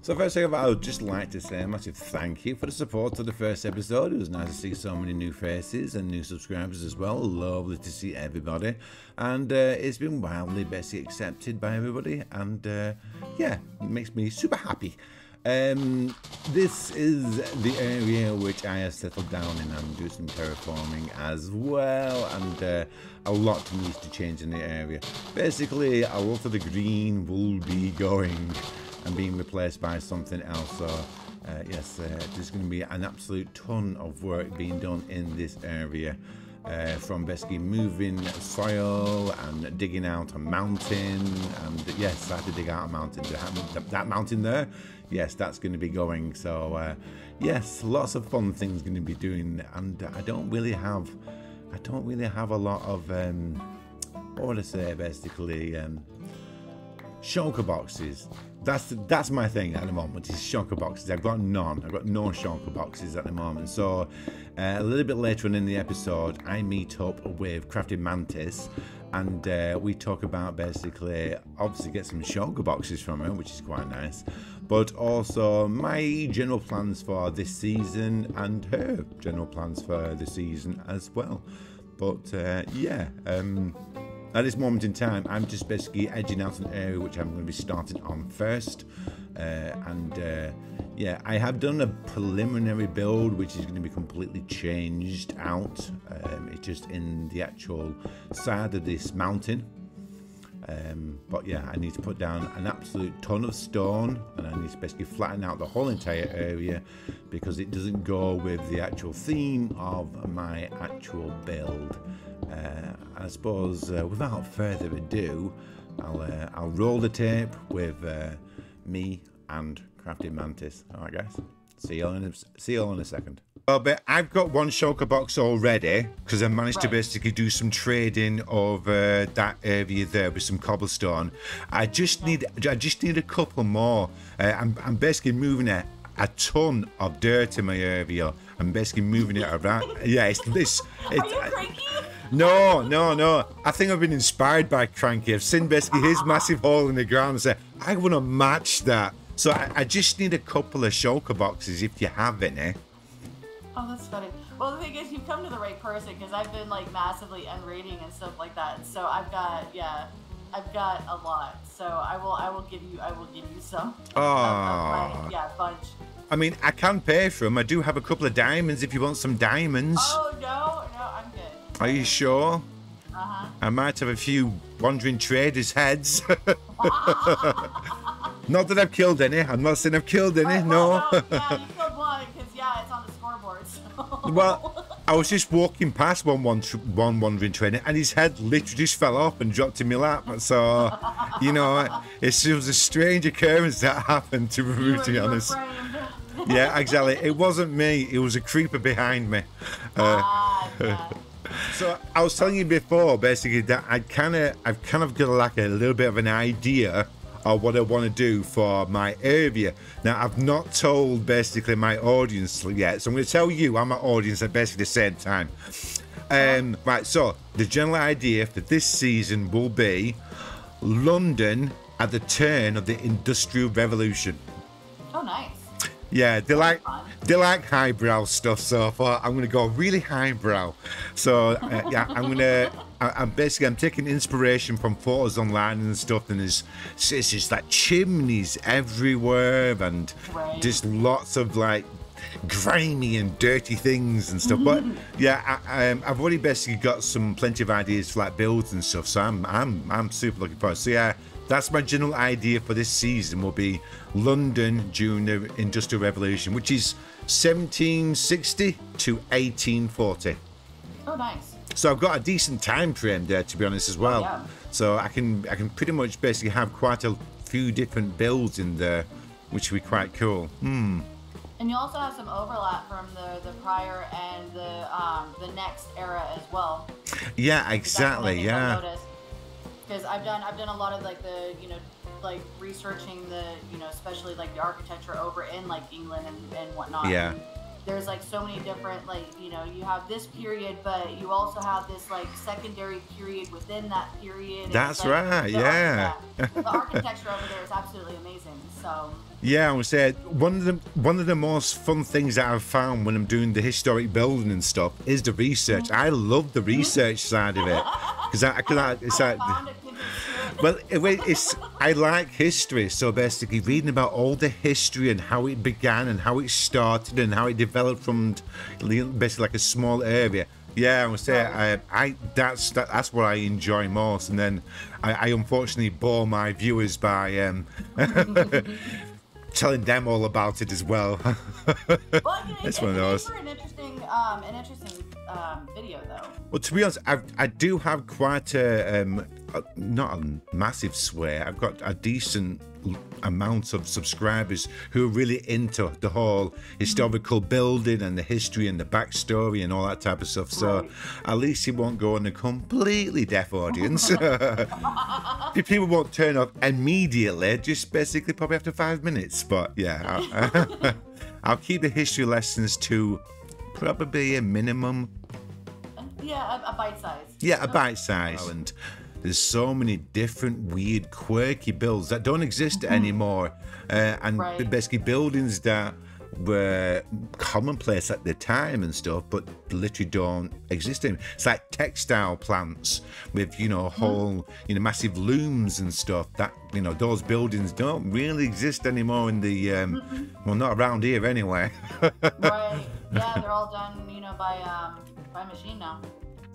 So first of all, I would just like to say a massive thank you for the support of the first episode. It was nice to see so many new faces and new subscribers as well. Lovely to see everybody. And it's been wildly basically accepted by everybody. And yeah, it makes me super happy. This is the area which I have settled down in. I'm doing some terraforming as well, and a lot needs to change in the area. Basically, a lot of the green will be going and being replaced by something else. So yes, there's going to be an absolute ton of work being done in this area. From basically moving soil and digging out a mountain, and yes, I had to dig out a mountain. That mountain there, yes, that's going to be going. So yes, lots of fun things going to be doing, and I don't really have a lot of what would I say, basically shulker boxes. That's my thing at the moment, is shulker boxes. I've got none. I've got no shulker boxes at the moment. So a little bit later on in the episode, I meet up with CraftingMantis, and we talk about basically, obviously get some shulker boxes from her, which is quite nice, but also my general plans for this season and her general plans for the season as well. But yeah, at this moment in time, I'm just basically edging out an area which I'm going to be starting on first. Yeah, I have done a preliminary build which is going to be completely changed out. It's just in the actual side of this mountain. But yeah, I need to put down an absolute ton of stone, and I need to basically flatten out the whole entire area because it doesn't go with the actual theme of my actual build. I suppose without further ado, I'll roll the tape with me and CraftingMantis. Alright guys, see you all in a second. Well, but I've got one shulker box already because I managed to basically do some trading of that area there with some cobblestone. I just need a couple more. I'm basically moving a ton of dirt in my area. I'm basically moving it around. Yeah, it's this. Are you Cranky? No. I think I've been inspired by Cranky. I've seen basically his massive hole in the ground and said, I want to match that. So I just need a couple of shulker boxes if you have any. Oh, that's funny. Well, the thing is, you've come to the right person because I've been like massively unrating and stuff like that. So I've got a lot. So I will give you some. Oh. Yeah, bunch. I mean, I can pay for them. I do have a couple of diamonds if you want some diamonds. Oh no, I'm good. Are you sure? Uh-huh. I might have a few wandering traders' heads. Not that I've killed any. I'm not saying I've killed any. No. Yeah, you killed one because it's on the scoreboard. So. Well, I was just walking past one wandering trader, and his head literally just fell off and dropped in my lap. So, you know, it was a strange occurrence that happened, to be brutally honest. Yeah, exactly. It wasn't me. It was a creeper behind me. Yeah. So I was telling you before, basically, that I've kind of got like a little bit of an idea of what I want to do for my area. Now, I've not told basically my audience yet, so I'm going to tell you and my audience at basically the same time. Right, so the general idea for this season will be London at the turn of the Industrial Revolution. Oh, nice. Yeah, they like highbrow stuff, so I thought I'm gonna go really highbrow. So yeah, I'm taking inspiration from photos online and stuff, and it's just like chimneys everywhere and just lots of like grimy and dirty things and stuff. But yeah, I've already basically got plenty of ideas for like builds and stuff, so I'm super looking forward. So yeah, that's my general idea for this season, will be London during the Industrial Revolution, which is 1760 to 1840. Oh, nice. So I've got a decent time frame there, to be honest, as well. Oh, yeah. So I can pretty much basically have quite a few different builds in there, which would be quite cool. And you also have some overlap from the prior and the next era as well. Yeah, exactly. Yeah. Because I've done a lot of like the like researching the especially like the architecture over in like England and whatnot. Yeah. there's like so many different, like, you know, you have this period, but you also have this like secondary period within that period. That's like, right, yeah. The architecture over there is absolutely amazing. So yeah, I would say one of the most fun things that I've found when I'm doing the historic building and stuff is the research. I love the research side of it because it's like. Well, I like history, so basically reading about all the history and how it began and how it started and how it developed from basically like a small area. Yeah, I would say that's what I enjoy most, and then I unfortunately bore my viewers by telling them all about it as well. Well, it's one of those. An interesting video, though. Well, to be honest, I do have quite not a massive swear. I've got a decent amount of subscribers who are really into the whole historical building and the history and the backstory and all that type of stuff. So at least it won't go on a completely deaf audience. People won't turn off immediately, just basically probably after 5 minutes. But yeah, I'll keep the history lessons to probably a minimum. Yeah, a bite size. Yeah, a bite size. And there's so many different weird, quirky builds that don't exist anymore. And basically buildings that were commonplace at the time and stuff, but literally don't exist anymore. It's like textile plants with, you know, whole, you know, massive looms and stuff that, you know, those buildings don't really exist anymore in the, well, not around here anyway. Right. Yeah, they're all done, you know, by machine now.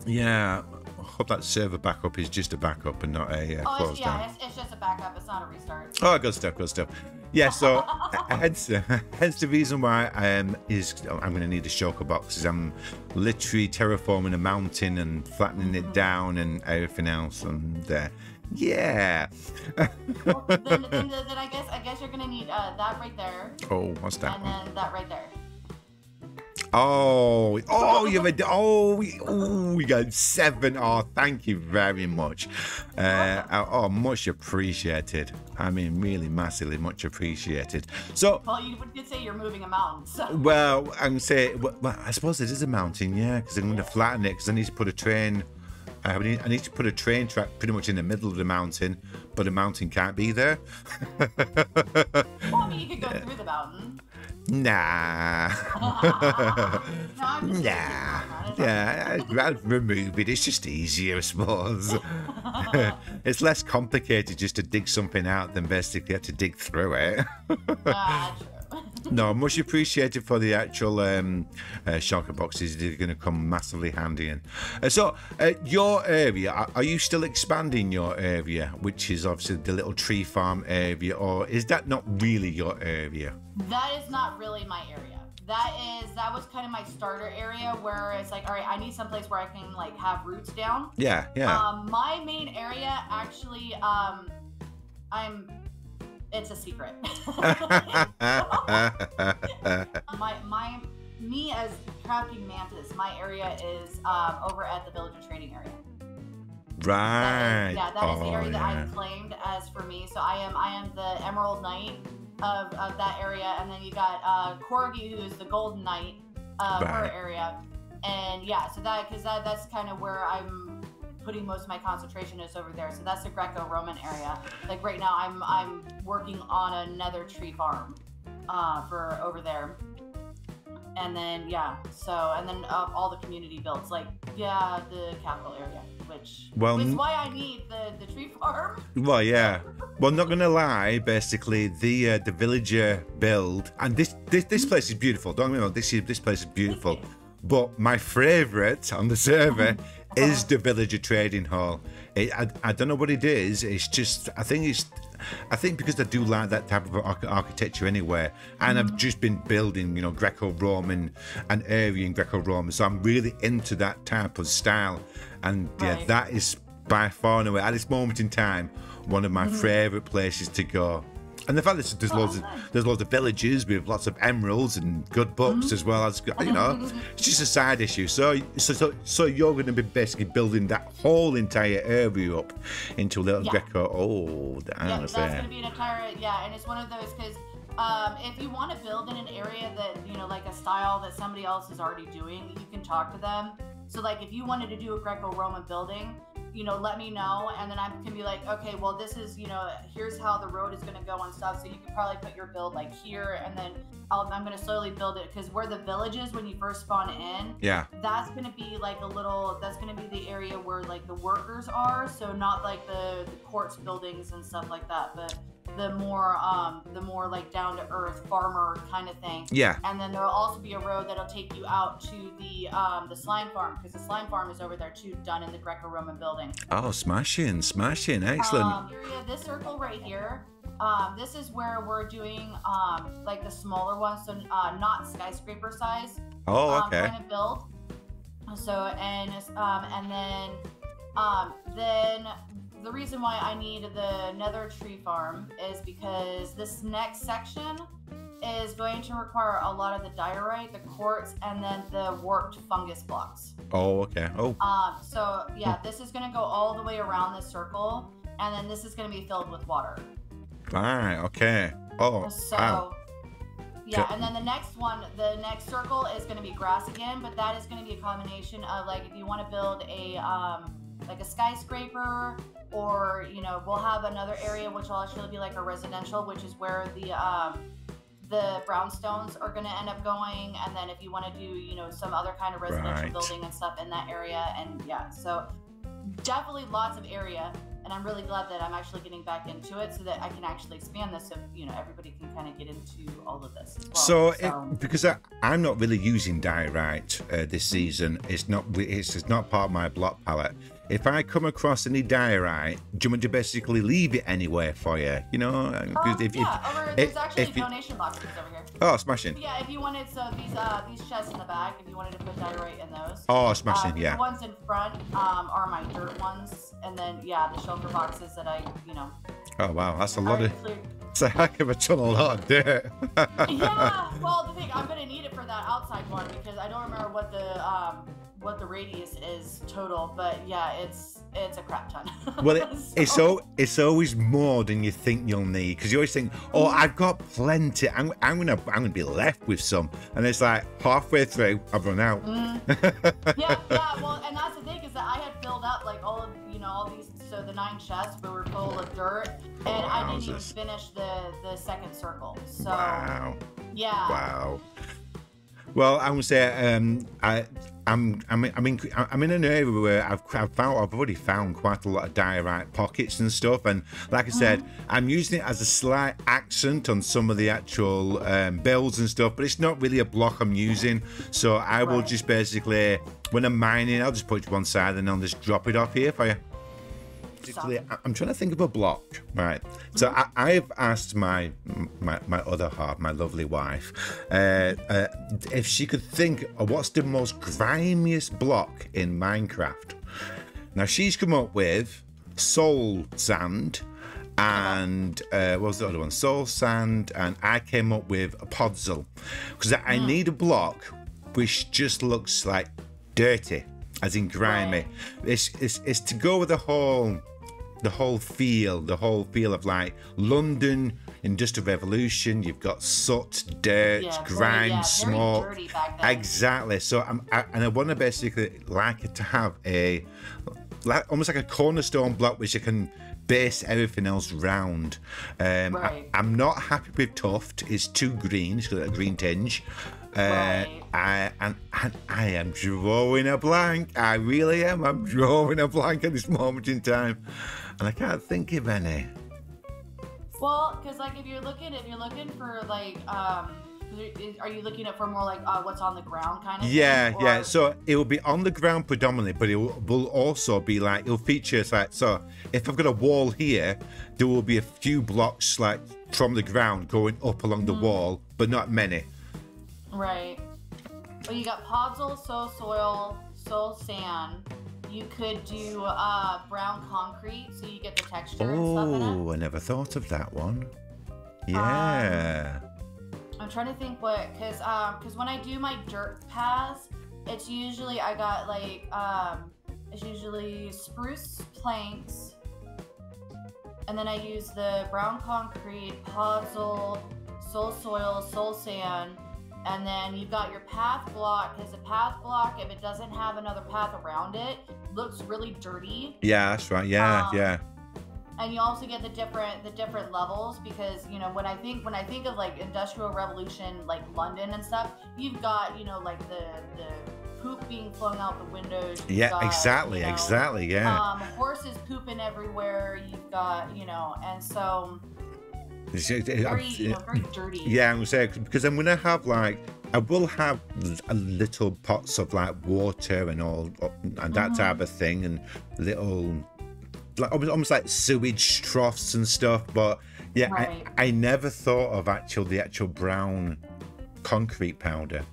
Yeah. I hope that server backup is just a backup and not a close down. It's just a backup. It's not a restart. Oh, good stuff. Yeah, so hence the reason why I'm going to need a shulker box, is I'm literally terraforming a mountain and flattening it down and everything else, and yeah. Well, then I guess you're gonna need that right there. Oh, what's that? And then that right there. Oh, we got 7. Oh, thank you very much. Much appreciated. I mean, really massively much appreciated. So, well, you did say you're moving a mountain. So. Well, I'm saying, well, I suppose it is a mountain, yeah, because I'm going to flatten it because I need to put a train. I need to put a train track pretty much in the middle of the mountain, but the mountain can't be there. Well, I mean, you could go through the mountain. Nah. Yeah, I'll remove it. It's just easier, I suppose. It's less complicated just to dig something out than basically have to dig through it. True. No, much appreciated for the actual shulker boxes. They're going to come massively handy in. So, your area, are you still expanding your area, which is obviously the little tree farm area, or is that not really your area? That is not really my area. That was kind of my starter area where it's like, all right, I need someplace where I can like have roots down. Yeah. My main area actually, it's a secret. Me as CraftingMantis, my area is over at the village and trading area. Right. That is the area that I've claimed as for me. So I am the Emerald Knight of that area, and then you got Korgi, who is the Golden Knight of her area, and yeah, so that's kind of where I'm putting most of my concentration is over there. So that's the Greco-Roman area. Like right now, I'm working on another tree farm for over there. And then and then all the community builds, like the capital area, which is why I need the tree farm. Well, yeah. Well, not gonna lie, basically the villager build, and this place is beautiful. Don't get me wrong, this place is beautiful. But my favourite on the server is the villager trading hall. I don't know what it is. It's just I think because I do like that type of architecture anyway, and I've just been building, you know, Greco-Roman and Aryan Greco-Roman, so I'm really into that type of style, and that is by far and away at this moment in time one of my favourite places to go. And the fact that there's loads of villages with lots of emeralds and good books as well as, you know, it's just a side issue. So you're going to be basically building that whole entire area up into a little Greco. Oh, that's going to be an entire and it's one of those because if you want to build in an area that, you know, like a style that somebody else is already doing, you can talk to them. So like if you wanted to do a Greco-Roman building, you know, let me know, and then I can be like, okay, well, this is, you know, here's how the road is going to go and stuff. So you can probably put your build like here, and then I'm going to slowly build it, because where the village is when you first spawn in, yeah, that's going to be like that's going to be the area where like the workers are. So not like the quartz buildings and stuff like that, but the more like down to earth farmer kind of thing. Yeah. And then there'll also be a road that'll take you out to the slime farm, because the slime farm is over there too, done in the Greco-Roman building. Oh, smashing, excellent. This circle right here, this is where we're doing like the smaller ones, so not skyscraper size. Oh, okay. Kind of build. So and then the reason why I need the nether tree farm is because this next section is going to require a lot of the diorite, the quartz, and then the warped fungus blocks. Oh, okay. Oh. So yeah, this is going to go all the way around this circle, and then this is going to be filled with water. Right. Okay. Oh. So. Wow. Yeah, and then the next circle is going to be grass again, but that is going to be a combination of like if you want to build a like a skyscraper, or you know, we'll have another area which will actually be like a residential, which is where the brownstones are going to end up going, and then if you want to do, you know, some other kind of residential building and stuff in that area, and yeah, so definitely lots of area. And I'm really glad that I'm actually getting back into it, so that I can actually expand this, so you know, everybody can kind of get into all of this as well. So because I'm not really using diorite this season, it's not part of my block palette. If I come across any diorite, do you want to basically leave it anywhere for you? You know, there's actually donation boxes over here. Oh, smashing. Yeah, if you wanted, so these chests in the back, if you wanted to put diorite in those. Oh, smashing, yeah. The ones in front are my dirt ones, and then yeah, the shelter boxes that I, you know. Oh wow, that's a lot of. It's a heck of a ton, a lot of dirt. Yeah, well, the thing, I'm gonna need it for that outside one, because I don't remember what the radius is total, but yeah, it's a crap ton. Well, it's always more than you think you'll need, because you always think, oh, I've got plenty. I'm gonna be left with some, and it's like halfway through, I've run out. Yeah. Well, and that's the thing, is that I had filled up like all these, so the 9 chests were full of dirt, and I didn't even finish the second circle. So wow. Yeah. Wow. Well, I would say I'm in an area where I've already found quite a lot of diorite pockets and stuff, and like I said, I'm using it as a slight accent on some of the actual builds and stuff, but it's not really a block I'm using. So I will just basically, when I'm mining, I'll just put it to one side and I'll just drop it off here for you. I'm trying to think of a block, right? So I've asked my other half, my lovely wife, if she could think of what's the most grimiest block in Minecraft. Now she's come up with soul sand, and what was the other one? Soul sand, and I came up with a podzol, because I need a block which just looks like dirty, as in grimy. It's to go with the whole feel of like London Industrial Revolution. You've got soot, dirt, grime, smoke. Exactly. So I want to basically like it to have almost like a cornerstone block which I can base everything else round. I'm not happy with tuft. It's too green. It's got a green tinge. I am drawing a blank. I really am. I'm drawing a blank at this moment in time, and I can't think of any. Well, because like if you're looking for like are you looking at for more like what's on the ground kind of thing? Yeah. So it will be on the ground predominantly, but it will also be like, it'll feature like, so if I've got a wall here, there will be a few blocks like from the ground going up along the wall, but not many. Right. Well, you got podzol, soul soil, soul sand. You could do brown concrete, so you get the texture and stuff in it. Oh, I never thought of that one. Yeah. I'm trying to think what, because when I do my dirt paths, it's usually I got like it's usually spruce planks, and then I use the brown concrete, podzol, soul soil, soul sand. And then you've got your path block, because the path block, if it doesn't have another path around it, looks really dirty. Yeah, that's right. Yeah, yeah. And you also get the different levels, because you know when I think of like Industrial Revolution, like London and stuff, you've got, you know, like the poop being flung out the windows. Yeah, got, exactly, you know, exactly. Yeah. Horses pooping everywhere. You've got, you know, and so. Very dirty. Yeah, I'm gonna say, because I'm gonna have like, I will have little pots of like water and all and that type of thing, and little like almost like sewage troughs and stuff. But yeah, right. I never thought of the actual brown concrete powder.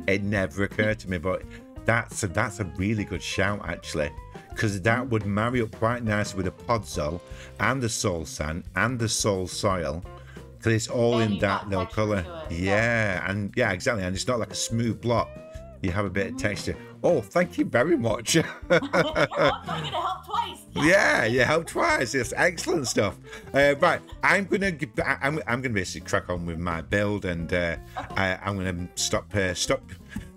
It never occurred to me, but that's a really good shout actually. Because that would marry up quite nicely with the podzol and the soul sand and the soul soil, because it's all in that little colour. Yeah, and yeah, exactly. And it's not like a smooth block. You have a bit of texture. Oh, thank you very much. I'm gonna help twice. Yeah, you helped twice. It's excellent stuff. Right, I'm gonna basically crack on with my build, and I'm gonna stop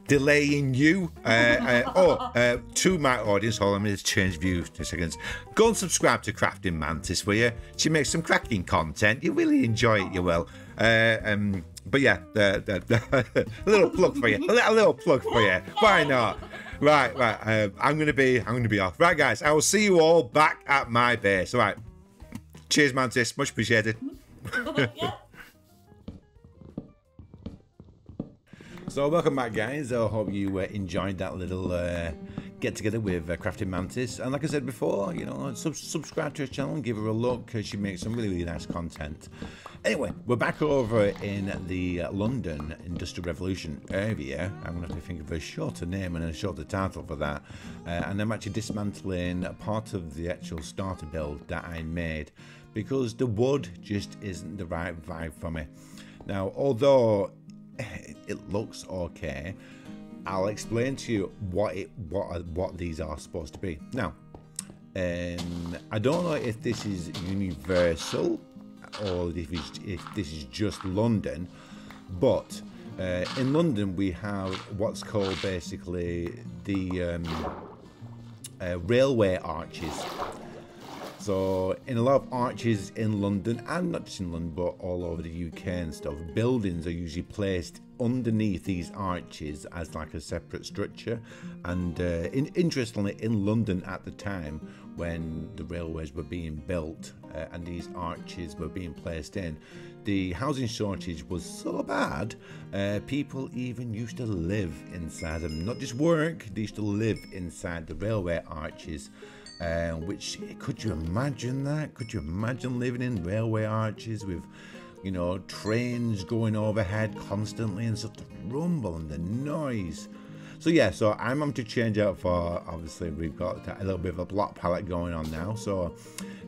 delaying you to my audience. Hold on, I'm going to change view in seconds. Go and subscribe to CraftingMantis, will you? She makes some cracking content. You really enjoy it, you will. But yeah, a little plug for you. A little plug for you. Why not? Right. I'm gonna be off. Right, guys. I will see you all back at my base. All right. Cheers, Mantis. Much appreciated. Yeah. So welcome back, guys. I hope you enjoyed that little get together with CraftingMantis. And like I said before, you know, subscribe to her channel and give her a look, because she makes some really nice content. Anyway, we're back over in the London Industrial Revolution area. I'm going to have to think of a shorter name and a shorter title for that. And I'm actually dismantling part of the actual starter build that I made, because the wood just isn't the right vibe for me. Now, although it looks okay, I'll explain to you what these are supposed to be. Now, I don't know if this is universal or if this is just London, but in London we have what's called basically the railway arches. So in a lot of arches in London, and not just in London but all over the UK and stuff, buildings are usually placed underneath these arches as like a separate structure. And interestingly, in London at the time when the railways were being built and these arches were being placed in, the housing shortage was so bad, people even used to live inside them. Not just work, they used to live inside the railway arches. Which, could you imagine that? Could you imagine living in railway arches with, you know, trains going overhead constantly and such the rumble and the noise? So yeah, so I'm having to change out for, obviously we've got a little bit of a block palette going on now. So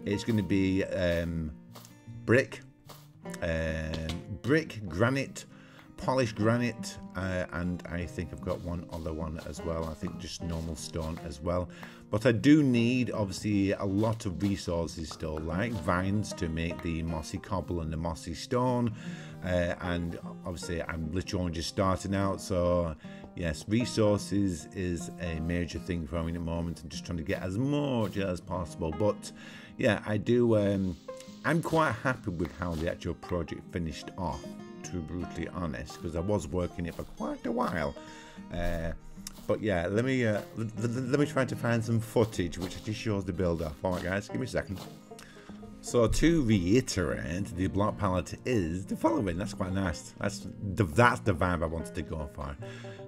it's going to be brick, granite, polished granite, and I think I've got one other one as well. I think just normal stone as well. But I do need, obviously, a lot of resources still, like vines to make the mossy cobble and the mossy stone. And obviously, I'm literally only just starting out. So, yes, resources is a major thing for me at the moment. I'm just trying to get as much as possible. But, yeah, I do. I'm quite happy with how the actual project finished off, to be brutally honest, because I was working it for quite a while. But yeah, let me try to find some footage which just shows the build up. Alright guys, give me a second. So to reiterate, the block palette is the following. That's quite nice. That's the vibe I wanted to go for.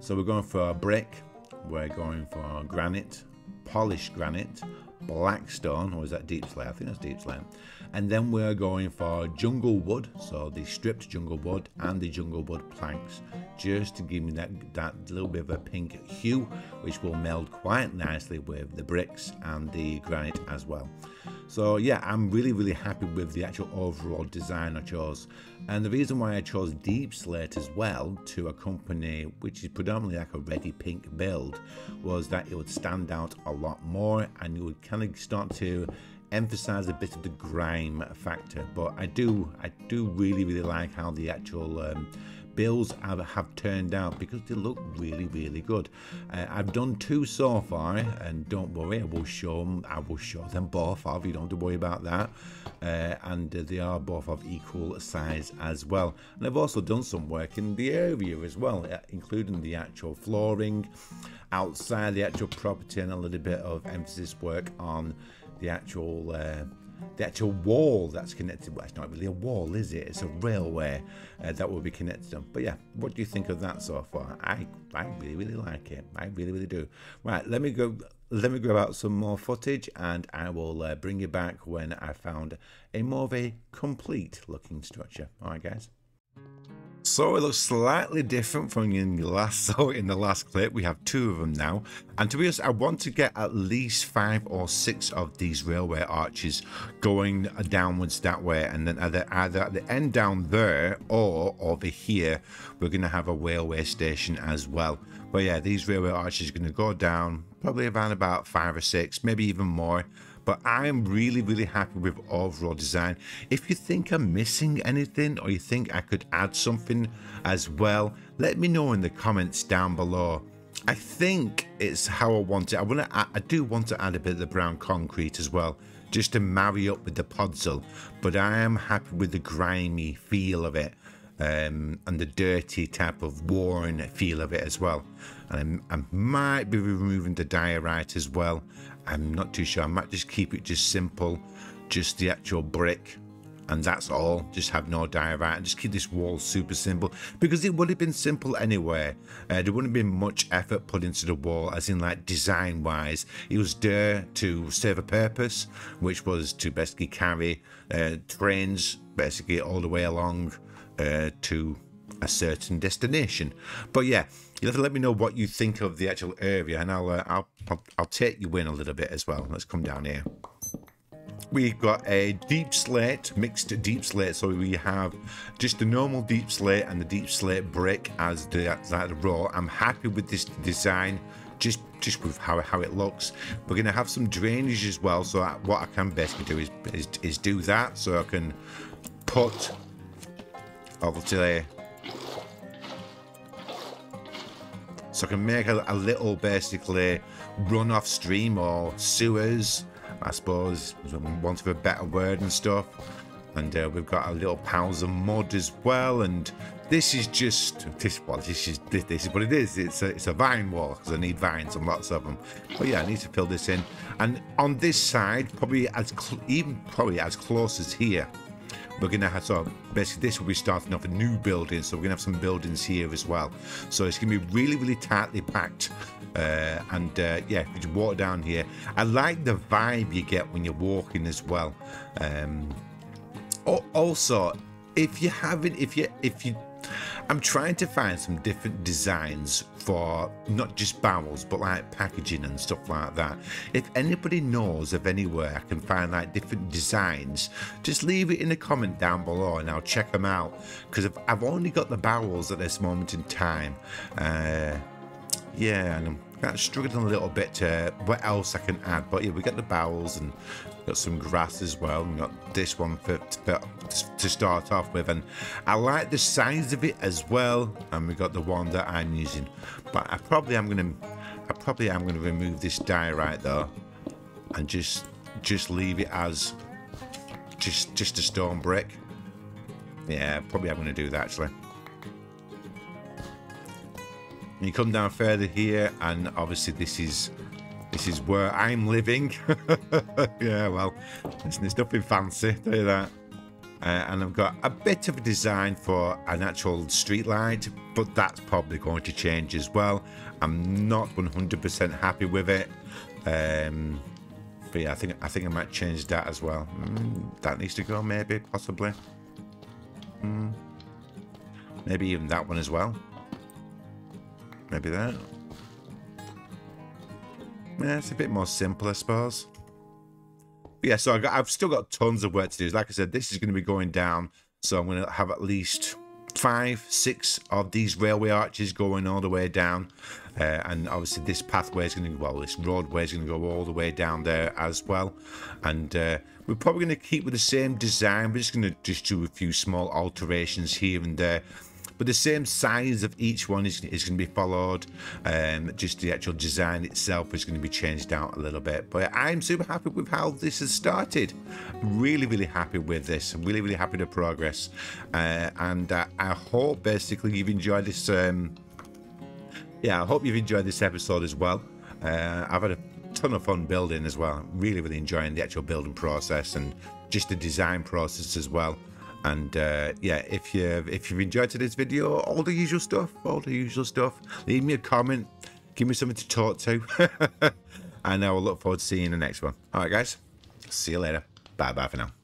So we're going for brick, we're going for granite, polished granite, black stone, or is that deep slate? I think that's deep slate. And then we're going for jungle wood, so the stripped jungle wood and the jungle wood planks, just to give me that little bit of a pink hue, which will meld quite nicely with the bricks and the granite as well. So yeah, I'm really happy with the actual overall design I chose. And the reason why I chose deep slate as well to accompany, which is predominantly like a reddy pink build, was that it would stand out a lot more and you would kind of start to emphasize a bit of the grime factor. But I do really like how the actual builds have turned out, because they look really, really good. I've done 2 so far, and don't worry, I will show them both off. You don't have to worry about that. And they are both of equal size as well. And I've also done some work in the area as well, including the actual flooring outside the actual property, and a little bit of emphasis work on the actual wall that's connected. Well, it's not really a wall, is it? It's a railway that will be connected to them. But yeah, what do you think of that so far? I really, really like it. I really, really do. Right, let me go out some more footage, and I will bring you back when I found a more of a complete looking structure. All right, guys. So it looks slightly different from in the last clip. We have 2 of them now, and to be honest, I want to get at least 5 or 6 of these railway arches going downwards that way, and then either at the end down there or over here we're going to have a railway station as well. But yeah, these railway arches are going to go down probably around about 5 or 6, maybe even more. But I am really, really happy with overall design. If you think I'm missing anything, or you think I could add something as well, let me know in the comments down below. I think it's how I want it. I do want to add a bit of the brown concrete as well, just to marry up with the podzol. But I am happy with the grimy feel of it, and the dirty type of worn feel of it as well. And I might be removing the diorite as well. I'm not too sure. I might just keep it just simple, just the actual brick, and that's all. Just have no diorite and just keep this wall super simple, because it would have been simple anyway. There wouldn't have been much effort put into the wall, as in like design wise. It was there to serve a purpose, which was to basically carry trains basically all the way along to a certain destination. But yeah, you'll have to let me know what you think of the actual area, and I'll take you in a little bit as well. Let's come down here. We've got a deep slate, mixed deep slate, so we have just the normal deep slate and the deep slate brick as the row. I'm happy with this design, just with how it looks. We're going to have some drainage as well, so what I can basically do is do that, so I can put over to there. So I can make a little basically runoff stream or sewers, I suppose, want of a better word and stuff. And we've got a little piles of mud as well. And this is just this is what it is. It's a vine wall, because I need vines and lots of them. But yeah, I need to fill this in. And on this side, probably as close as here, we're going to have, so basically this will be starting off a new building, so we're going to have some buildings here as well. So it's going to be really, really tightly packed. Yeah, if you walk down here, I like the vibe you get when you're walking as well. Also, I'm trying to find some different designs for not just barrels, but like packaging and stuff like that. If anybody knows of anywhere I can find like different designs, just leave it in a comment down below and I'll check them out, because I've only got the barrels at this moment in time. Yeah, and I'm struggling a little bit to what else I can add. But yeah, we got the barrels and got some grass as well. We got this one to start off with, and I like the size of it as well. And we got the one that I'm using, but I probably am gonna remove this diorite though, and just leave it as just a stone brick. Yeah, probably I'm gonna do that actually. You come down further here, and obviously this is where I'm living. Yeah, well, there's nothing fancy, tell you that. And I've got a bit of a design for an actual street light, but that's probably going to change as well. I'm not 100% happy with it. But yeah, I think I might change that as well. That needs to go, maybe, possibly. Maybe even that one as well. Maybe that. Yeah, it's a bit more simple, I suppose. But yeah, so I've still got tons of work to do. Like I said, this is going to be going down, so I'm going to have at least 5, 6 of these railway arches going all the way down. And obviously this pathway is going to, well, this roadway is going to go all the way down there as well. And we're probably going to keep with the same design. We're just going to do a few small alterations here and there. but the same size of each one is going to be followed. Just the actual design itself is going to be changed out a little bit. But I'm super happy with how this has started. Really, really happy with this. I'm really, really happy with the progress. And I hope basically you've enjoyed this. Yeah, I hope you've enjoyed this episode as well. I've had a ton of fun building as well. I'm really, really enjoying the actual building process and just the design process as well. And yeah, if you've enjoyed today's video, all the usual stuff, leave me a comment, give me something to talk to, and I will look forward to seeing you in the next one. All right, guys, see you later. Bye for now.